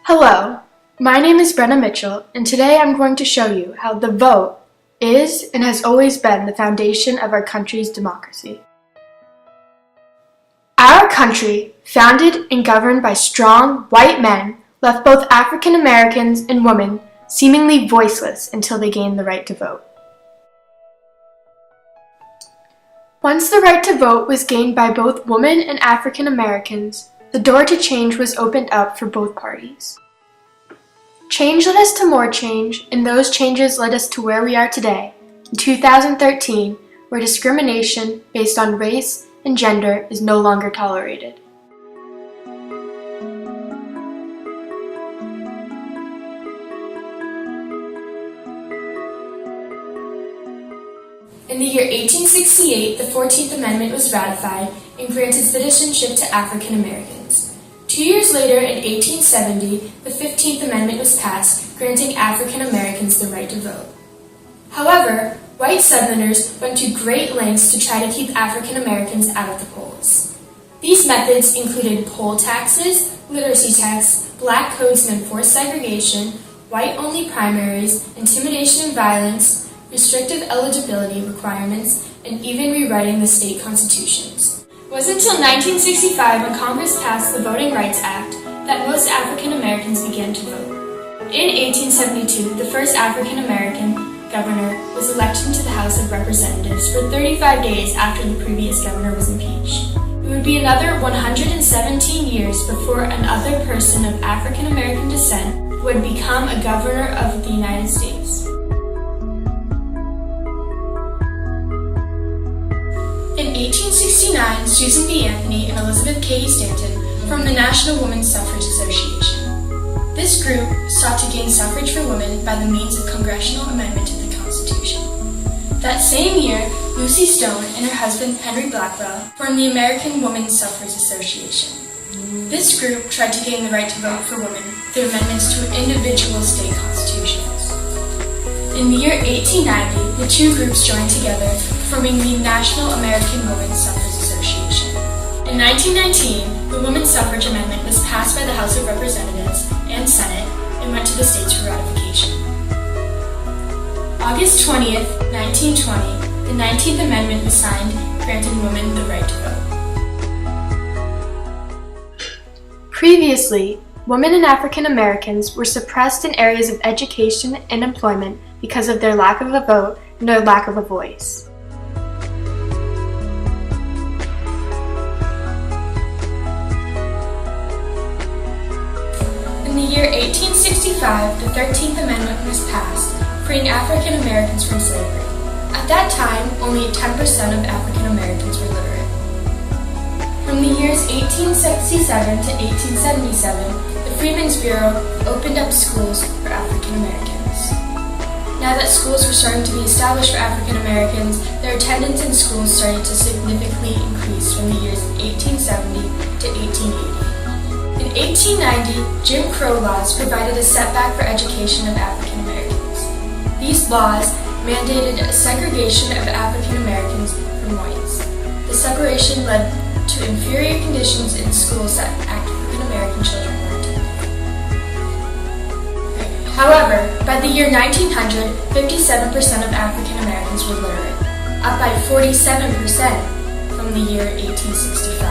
Hello, my name is Brenna Mitchell, and today I'm going to show you how the vote is and has always been the foundation of our country's democracy. Our country, founded and governed by strong white men, left both African Americans and women seemingly voiceless until they gained the right to vote. Once the right to vote was gained by both women and African Americans, the door to change was opened up for both parties. Change led us to more change, and those changes led us to where we are today, in 2013, where discrimination based on race and gender is no longer tolerated. In the year 1868, the 14th Amendment was ratified and granted citizenship to African Americans. 2 years later, in 1870, the 15th Amendment was passed, granting African Americans the right to vote. However, white Southerners went to great lengths to try to keep African Americans out of the polls. These methods included poll taxes, literacy tests, black codes and enforced segregation, white-only primaries, intimidation and violence, restrictive eligibility requirements, and even rewriting the state constitutions. It wasn't until 1965, when Congress passed the Voting Rights Act, that most African Americans began to vote. In 1872, the first African American governor was elected into the House of Representatives for 35 days after the previous governor was impeached. It would be another 117 years before another person of African American descent would become a governor of the United States. In 1869, Susan B. Anthony and Elizabeth Cady Stanton formed the National Women's Suffrage Association. This group sought to gain suffrage for women by the means of congressional amendment to the Constitution. That same year, Lucy Stone and her husband Henry Blackwell formed the American Women's Suffrage Association. This group tried to gain the right to vote for women through amendments to individual state constitutions. In the year 1890, the two groups joined together, forming the National American Women's Suffrage Association. In 1919, the Women's Suffrage Amendment was passed by the House of Representatives and Senate and went to the states for ratification. August 20th, 1920, the 19th Amendment was signed, granting women the right to vote. Previously, women and African Americans were suppressed in areas of education and employment because of their lack of a vote and their lack of a voice. In the year 1865, the 13th Amendment was passed, freeing African Americans from slavery. At that time, only 10% of African Americans were literate. From the years 1867 to 1877, the Freedmen's Bureau opened up schools for African Americans. Now that schools were starting to be established for African Americans, their attendance in schools started to significantly increase from the years 1870 to 1880. In 1890, Jim Crow laws provided a setback for education of African Americans. These laws mandated a segregation of African Americans from whites. The separation led to inferior conditions in schools that African American children weren't in. However, by the year 1900, 57% of African Americans were literate, up by 47% from the year 1865.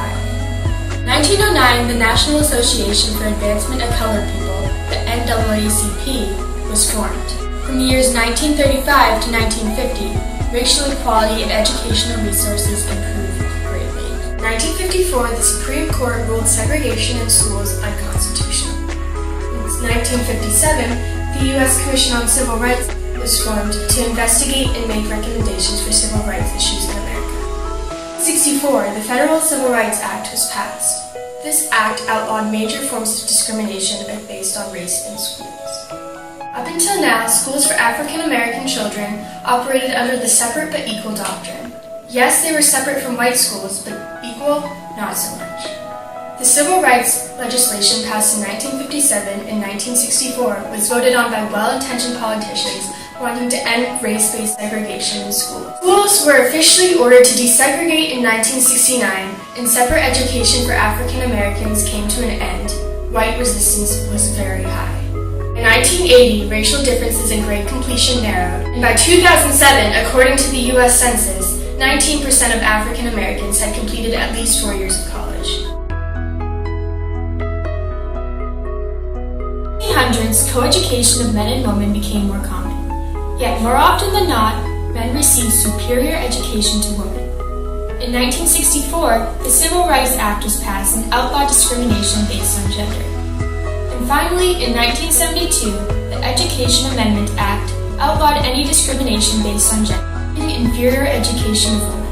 1909, the National Association for Advancement of Colored People, the NAACP, was formed. From the years 1935 to 1950, racial equality and educational resources improved greatly. In 1954, the Supreme Court ruled segregation in schools unconstitutional. In 1957, the U.S. Commission on Civil Rights was formed to investigate and make recommendations for civil rights issues in America. In 1964, the Federal Civil Rights Act was passed. This act outlawed major forms of discrimination based on race in schools. Up until now, schools for African American children operated under the separate but equal doctrine. Yes, they were separate from white schools, but equal, not so much. The civil rights legislation passed in 1957 and 1964 was voted on by well-intentioned politicians wanting to end race-based segregation in schools. Schools were officially ordered to desegregate in 1969, and separate education for African Americans came to an end, white resistance was very high. In 1980, racial differences in grade completion narrowed, and by 2007, according to the U.S. Census, 19% of African Americans had completed at least 4 years of college. In the 1800s, coeducation of men and women became more common. Yet more often than not, men received superior education to women. In 1964, the Civil Rights Act was passed and outlawed discrimination based on gender. And finally, in 1972, the Education Amendment Act outlawed any discrimination based on gender, including inferior education of women.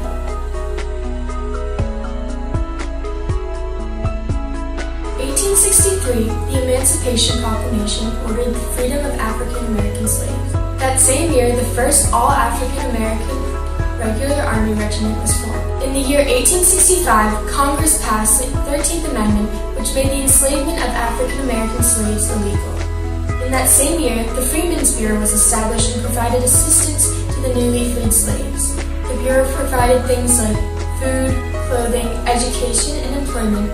In 1863, the Emancipation Proclamation ordered the freedom of African American slaves. That same year, the first all-African American regular army regiment was formed. In the year 1865, Congress passed the 13th Amendment, which made the enslavement of African American slaves illegal. In that same year, the Freedmen's Bureau was established and provided assistance to the newly freed slaves. The Bureau provided things like food, clothing, education, and employment,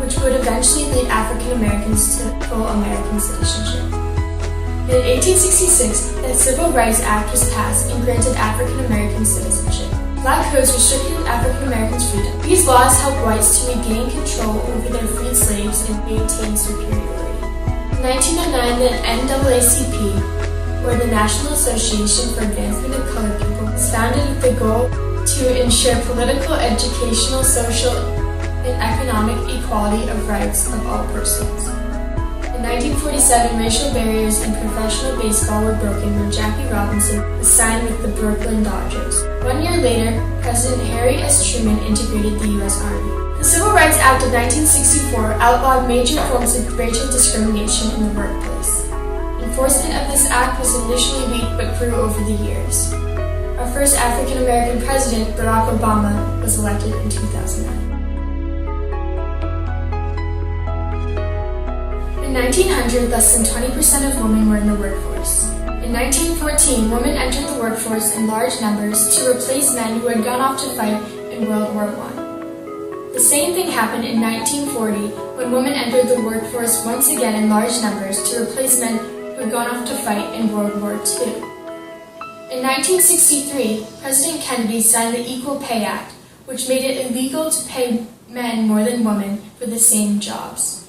which would eventually lead African Americans to full American citizenship. In 1866, the Civil Rights Act was passed and granted African American citizenship. Black codes restricted African Americans' freedom. These laws helped whites to regain control over their freed slaves and maintain superiority. In 1909, the NAACP, or the National Association for Advancement of Colored People, was founded with the goal to ensure political, educational, social, and economic equality of rights of all persons. In 1947, racial barriers in professional baseball were broken when Jackie Robinson was signed with the Brooklyn Dodgers. 1 year later, President Harry S. Truman integrated the U.S. Army. The Civil Rights Act of 1964 outlawed major forms of racial discrimination in the workplace. Enforcement of this act was initially weak but grew over the years. Our first African American president, Barack Obama, was elected in 2009. In 1900, less than 20% of women were in the workforce. In 1914, women entered the workforce in large numbers to replace men who had gone off to fight in World War I. The same thing happened in 1940 when women entered the workforce once again in large numbers to replace men who had gone off to fight in World War II. In 1963, President Kennedy signed the Equal Pay Act, which made it illegal to pay men more than women for the same jobs.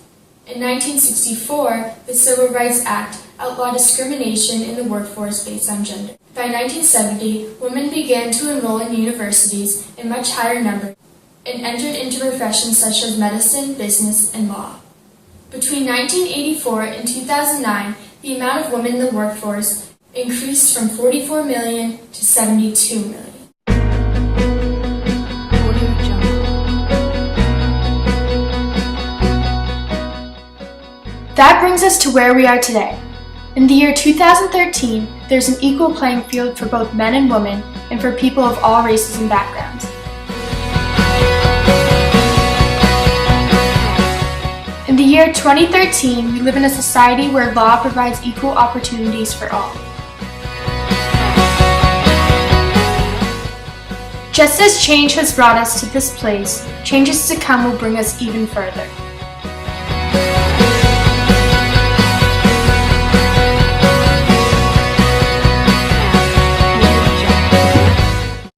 In 1964, the Civil Rights Act outlawed discrimination in the workforce based on gender. By 1970, women began to enroll in universities in much higher numbers and entered into professions such as medicine, business, and law. Between 1984 and 2009, the amount of women in the workforce increased from 44 million to 72 million. That brings us to where we are today. In the year 2013, there's an equal playing field for both men and women and for people of all races and backgrounds. In the year 2013, we live in a society where law provides equal opportunities for all. Just as change has brought us to this place, changes to come will bring us even further.